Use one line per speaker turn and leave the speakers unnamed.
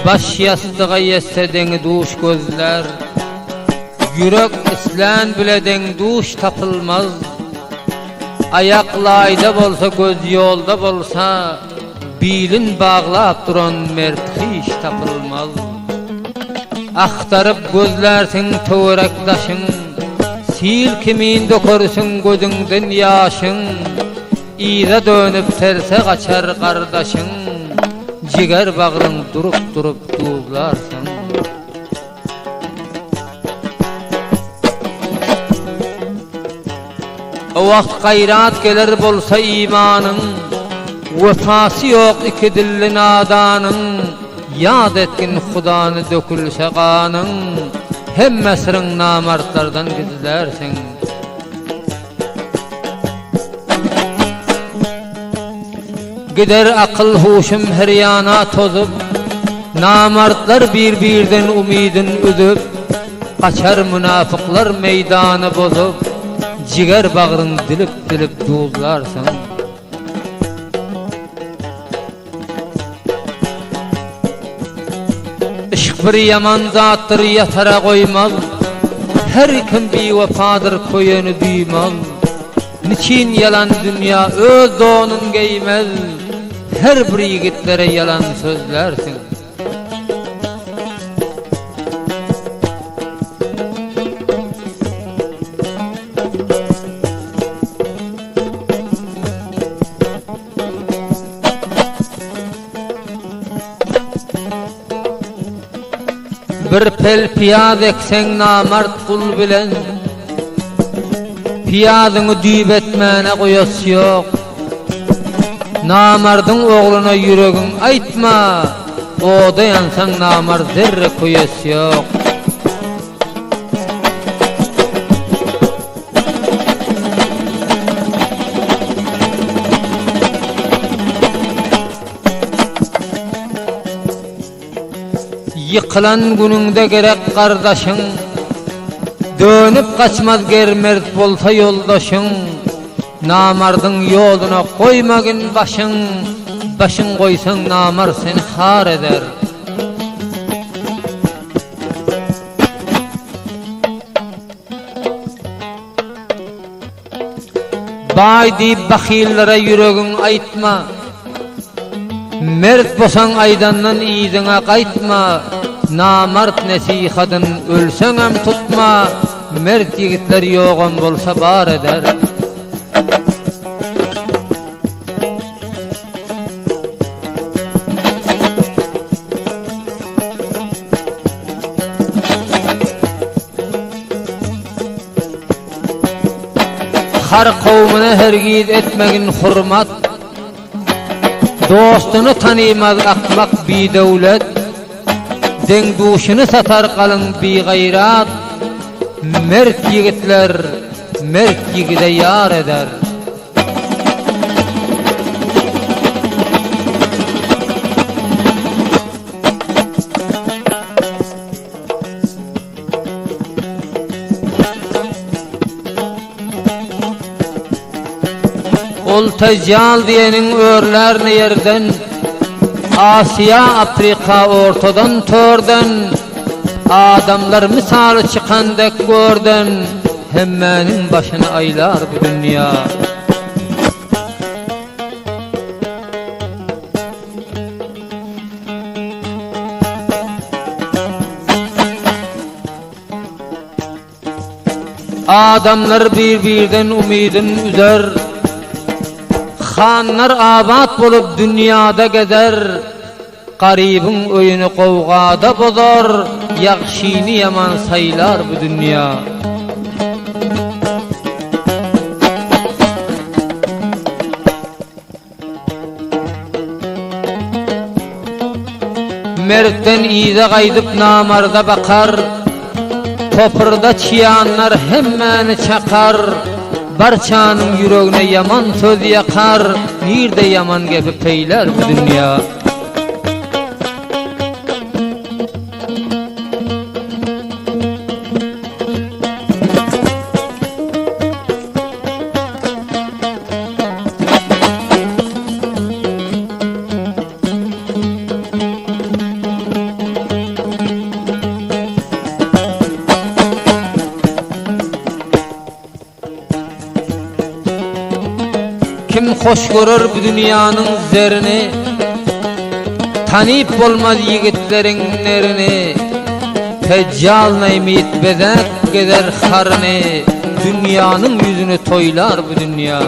Baş yastığa yetse deni duş gözler, yürek islen bile den duş tapılmaz. Ayaklayda bolsa göz yolda bolsa, bilin bağlap duran mert hiç tapılmaz. Aktarıp gözlersin törekdaşın, sil kimin dökürsün gözünden yaşın. İza dönüp terse kaçar kardeşin, ciger bağrın durup durup duvlarsın. O vakt gayrat gelir bolsa imanın, vefası yok iki dilli nadanın. Yad etkin Hudanı dökülse kanın, hem mesrin namartlardan gizlersin. Gider akıl huşum her yana tozup, namartlar birbirden umidin üzüp, kaçar münafıklar meydanı bozup, ciger bağrın dilip dilip duzlarsın. Işık bir yaman zattır yatara koymaz, her kim bir vefadır koyunu duymaz. Niçin yalan dünya öz donun giymez, her bir yigitlere yalan sözlersin. Bir pel piyaz eksen namart kul bilen, piyazını düyüp etmene koyası yok. Namardın oğluna yüreğin aytma, o da yansan namard zerre koyası yok. Yıkılan gününde gerek kardeşin, dönüp kaçmaz germert bolsa yoldaşın. Namardın yoluna koymagın başın, başın koysan namar seni har eder. Bay deyip bakillere yüreğin aytma, mert bosan aydandan iyidine kaytma. Namart nesihatın ölsen hem tutma, mert yigitler yoğun bolsa bar eder. Har kavmine hergiz etmegin hurmat, dostunu tanımaz akmak bir devlet. Dengduşunu satar kalın bir gayrat, mert yigitler mert yigide yar eder. Olta jal diyenin örlerini yerden, Asya, Afrika ortadan törden, adamlar misalı çıkandek gördün, hemmenin başını aylar bu dünya. Adamlar birbirden umidin üzer, Hanlar abat bolup dünyada gezer, garibin oyunu kovgada bozar, yakşini yaman saylar bu dünya. Mertten iyice kaydıp namarda bakar, topurda çiyanlar hemmeni çakar. Barçanın yüreğine yaman söz yakar, nirde yaman gepi peyler bu dünya. Kim hoş görür bu dünyanın zerini, tanıyıp olmaz yigitlerin nerini. Teccal neymit bedek gider harını, dünyanın yüzünü toylar bu dünya.